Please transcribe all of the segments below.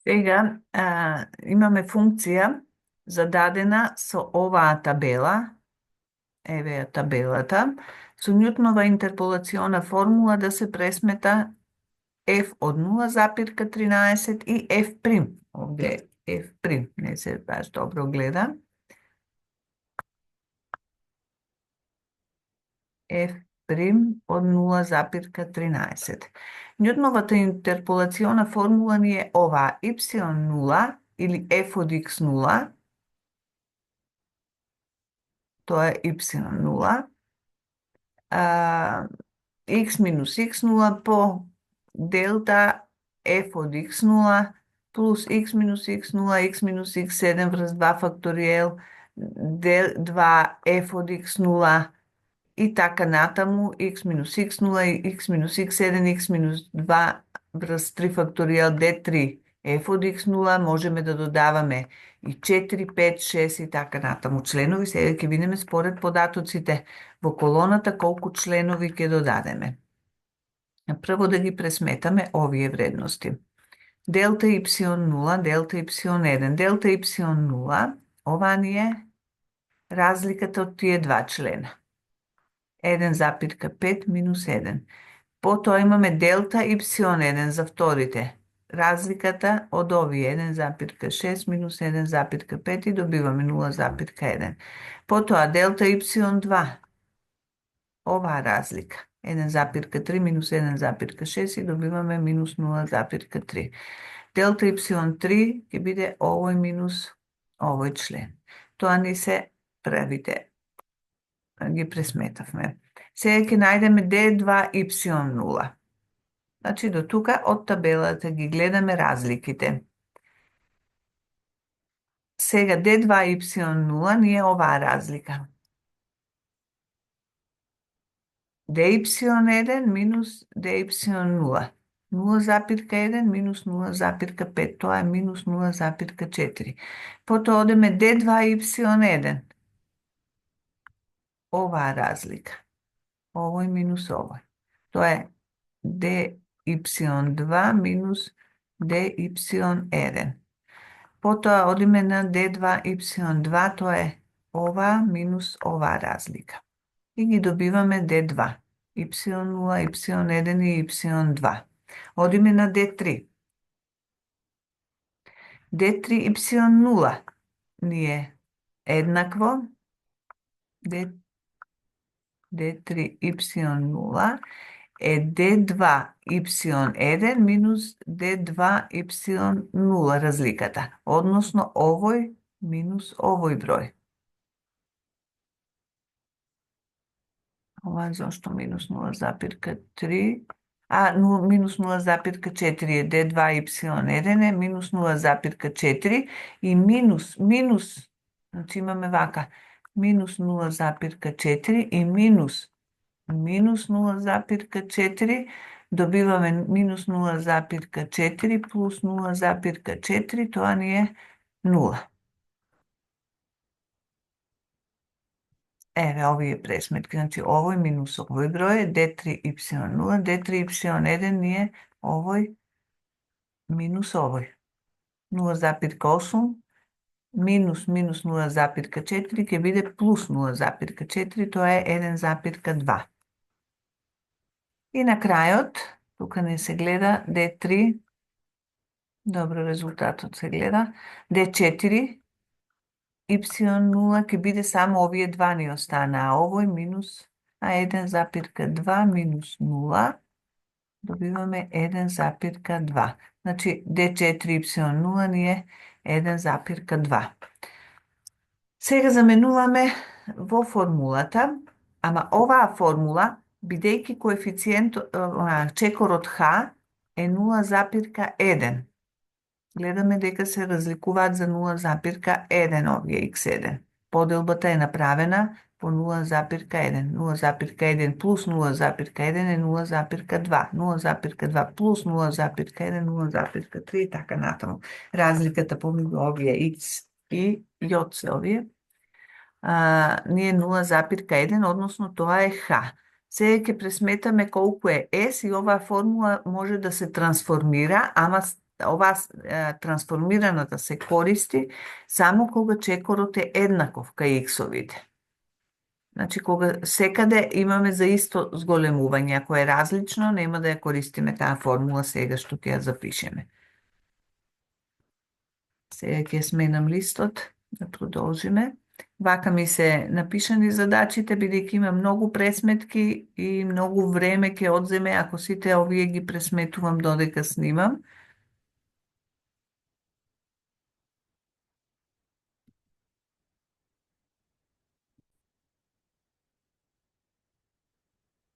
Сега имаме функција зададена со оваа табела, еве ја табелата, со Њутнова интерполациона формула да се пресмета f од 0,13 и f прим. Овде f прим не се баш добро гледа. F прим од 0,13. Њутновата интерполациона формула ни е оваа y0 или f од x0, тоа е y0, x минус x0 по делта f од x0 плюс x минус x0, x минус x7 врз 2 факториел, 2f од x0 и така натаму, x минус x0, x минус x7, x минус 2 врз 3 факториел, d3 f од x0, можеме да додаваме и 4, 5, 6 и така натаму членови. Сега ќе видиме според податоците во колоната колку членови ќе додадеме. Прво да ги пресметаме овие вредности. Делта y0, делта y1, делта y0, ова ни е разликата од тие два члена. 1,5 минус 1. Потоа имаме делта y1 за вторите. Разликата од овие 1,6 минус 1,5 и добиваме 0,1. Потоа делта y2. Оваа разлика. 1,3 минус 1,6 и добиваме минус 0,3. Делта y3 ќе биде овој минус овој член. Тоа ни се првите. Ги пресметавме. Сега ќе најдеме D2Y0. Значи, до тука од табелата ги гледаме разликите. Сега D2Y0 ни е оваа разлика. DY1 минус DY0. 0,1 минус 0,5. Тоа е минус 0,4. Потоа одеме D2Y1. Оваа разлика. Овој минус овој. Тоа е dy2 минус dy1. Потоа одиме на d2y2, тоа е ова минус оваа разлика. И ги добиваме d2, y0, y1 и y2. Одиме на d3. d3 y0 ни е еднакво d3 y0 е d2 y1 минус d2 y0 разликата, односно овој минус овој број. Ова зашто минус 0,3? Минус 0,4 е d2 y1 е минус 0,4 и минус, значи имаме вака, минус 0,4 и минус 0,4, добиваме минус 0,4 плюс 0,4, тоа ни е 0. Еве, овие пресметки, значи овој минус овој број е d3y0, d3y1 ни е овој минус овој. 0,8 минус 0,4 ќе биде плюс 0,4, тоа е 1,2. И на крајот, тука не се гледа, D3, добро резултатот се гледа, D4, y0 ќе биде само овие два ни останаа, овој минус 1,2 минус 0, добиваме 1,2. Значи, D4 y0 ни е 1,2. Сега заменуваме во формулата, ама оваа формула, бидејќи коефициент, чекорот H е 0,1. Гледаме дека се разликуваат за 0,1 овие x1. Поделбата е направена по 0,1. 0,1 плюс 0,1 е 0,2. 0,2 плюс 0,1 0,3 и така натаму. Разликата помеѓу овие x и јоце овие ни е 0,1, односно тоа е H. Сега ќе пресметаме колку е S и оваа формула може да се трансформира, ама ова трансформираната се користи само кога чекорот е еднаков кај иксовите. Значи, кога секаде имаме за исто зголемување, ако е различно, нема да ја користиме таа формула сега што ќе ја запишеме. Сега ќе сменам листот, да продолжиме. Вака ми се напишани задачите, бидејќи има многу пресметки и многу време ќе одземе ако сите овие ги пресметувам додека снимам.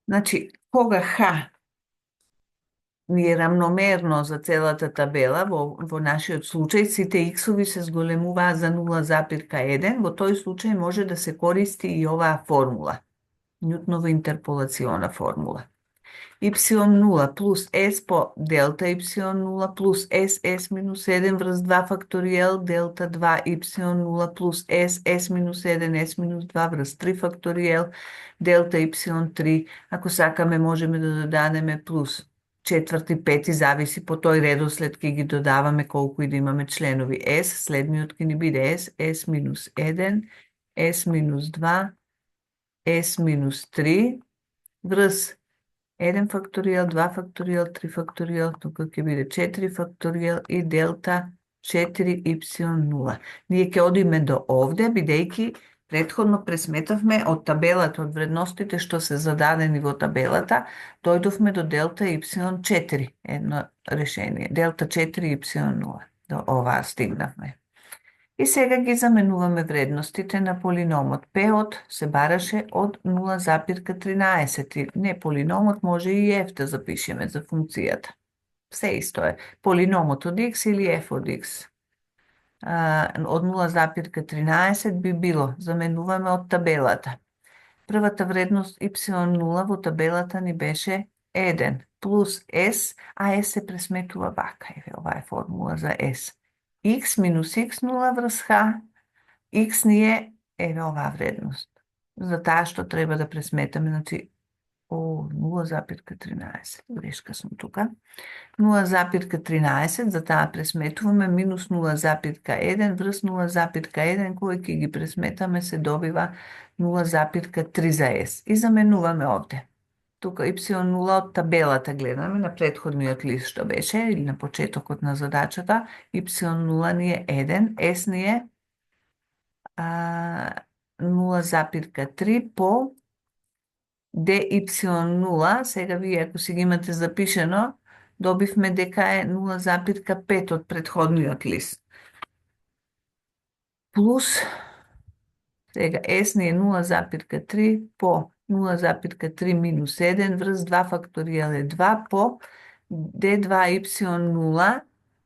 Значи, кога Х ни е рамномерно за целата табела, во нашиот случај, сите иксови се зголемуваат за 0,1, во тој случај може да се користи и оваа формула, Њутнова интерполациона формула. Y0 плюс S по делта Y0 плюс S минус 1 врз 2 факторијал делта 2 Y0 плюс S минус 1 S минус 2 врз 3 факторијал делта Y3. Ако сакаме можеме да додадеме плюс четврти, пети, зависи по тој редослед ќе ги додаваме колку и да имаме членови. S, следниот ќе ни биде S минус 1, S минус 2, S минус 3 врз 1 факторијал, 2 факторијал, 3 факторијал, тука ќе биде 4 факторијал и делта 4y0. Ние ќе одиме до овде, бидејќи претходно пресметавме од табелата, од вредностите што се зададени во табелата, дојдовме до делта y4, едно решение, делта 4y0, до оваа стигнавме. И сега ги заменуваме вредностите на полиномот. P-от се бараше од 0,13. Не полиномот, може и f да запишеме за функцијата. Се исто е. Полиномот од x или f од x. Од 0,13 би било, заменуваме од табелата. Првата вредност y0 во табелата ни беше 1 плюс s, а s се пресметува вака. Еве, ова е формула за s. X минус x0 врз h, x ни е, еве оваа вредност. За таа што треба да пресметаме, значи, 0,13, грешка сум тука. 0,13, за таа пресметуваме минус 0,1 врз 0,1, кој ќе ги пресметаме се добива 0,3 за s. И заменуваме овде. Тука y0 од табелата гледаме на претходниот лист што беше, или на почетокот на задачата, y0 ни е 1, s ни е 0,3 по dy0, сега вие ако си ги имате запишено, добивме дека е 0,5 од претходниот лист. Плюс, сега s ни е 0,3 по 0,3 минус 1 врз 2 факторијал е 2 по d2y0,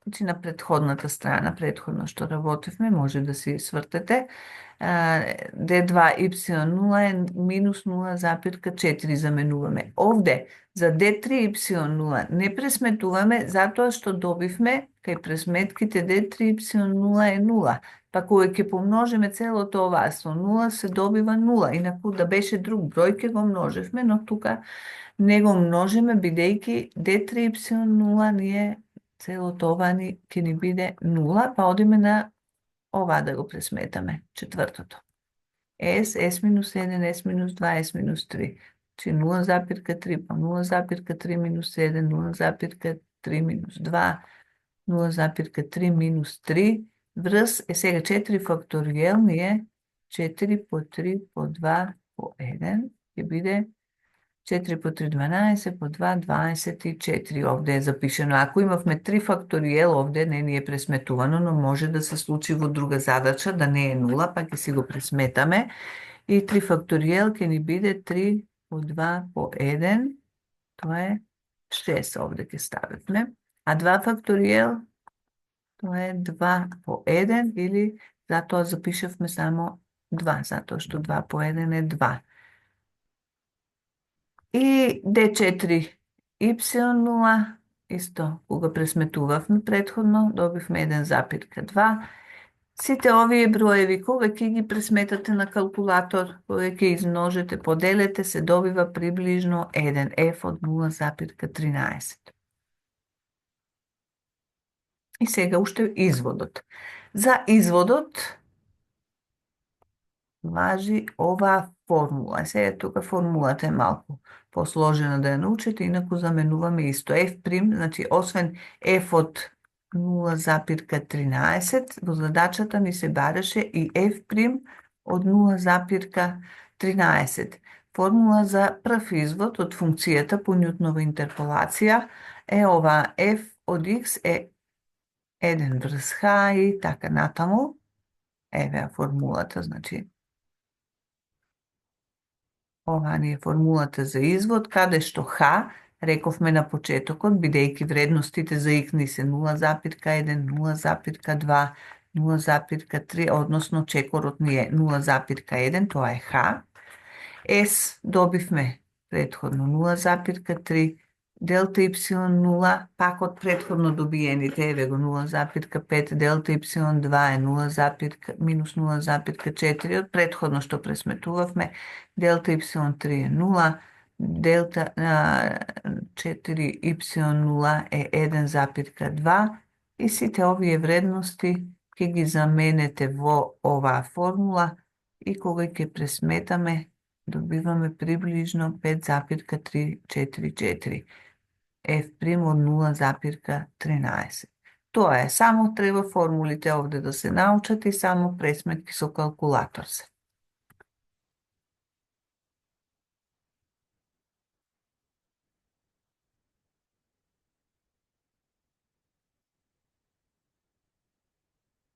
значи на претходната страна, претходно што работевме, може да си свртете, d2y0 е минус 0,4 заменуваме. Овде, за d3y0 не пресметуваме, затоа што добивме, кај пресметките d3y0 е 0. Па кога ќе помножиме целото ова со 0, се добива 0. Инаку да беше друг број, ќе го множевме, но тука не го множиме, бидејќи d3y0 ни е, целото ова ќе ни биде 0, па одиме на ова да го пресметаме, четвртото. S минус 1, S минус 2, S минус 3. Чи 0,3 па 0,3 минус 1, 0,3 минус 2, 0,3 минус 3, врз сега 4 факторијал ни е 4 по 3 по 2 по 1, ќе биде 4 по 3, 12, по 2, 24. Овде е запишено. Ако имавме 3 факторијал, овде не ни е пресметувано, но може да се случи во друга задача, да не е 0, па ќе си го пресметаме. И 3 факторијал ќе ни биде 3 по 2 по 1, тоа е 6, овде ќе ставиме. А 2 факторијал, тоа е 2 по 1, или затоа запишавме само 2, затоа што 2 по 1 е 2. И d4 y0, исто, кога пресметувавме предходно, добивме 1,2. Сите овие броеви, кога ќе ги пресметате на калкулатор, кога ќе измножите, поделете, се добива приближно 1, f од 0,13. И сега уште изводот. За изводот важи оваа формула. Сега тука формулата е малку посложена да ја научите, инаку заменуваме исто. F', значи освен F од 0,13, во задачата ни се бараше и F' од 0,13. Формула за прв извод од функцијата по Њутнова интерполација е ова F од X е 1 врз H и така натаму. Еве формулата, значи ова ни е формулата за извод, каде што H, рековме на почетокот, бидејќи вредностите за X ни се 0,1, 0,2, 0,3, односно чекорот ни е 0,1, тоа е H. S добивме претходно 0,3, делта y 0, пак од претходно добиените, еве го 0,5, делта y 2 е 0, минус 0,4, од претходно што пресметувавме, делта y 3 е 0, делта 4y0 е 1,2 и сите овие вредности ќе ги заменете во оваа формула и кога ќе пресметаме добиваме приближно 5,344. F' од 0,13. Тоа е, само треба формулите овде да се научат и само пресметки со калкулатор се.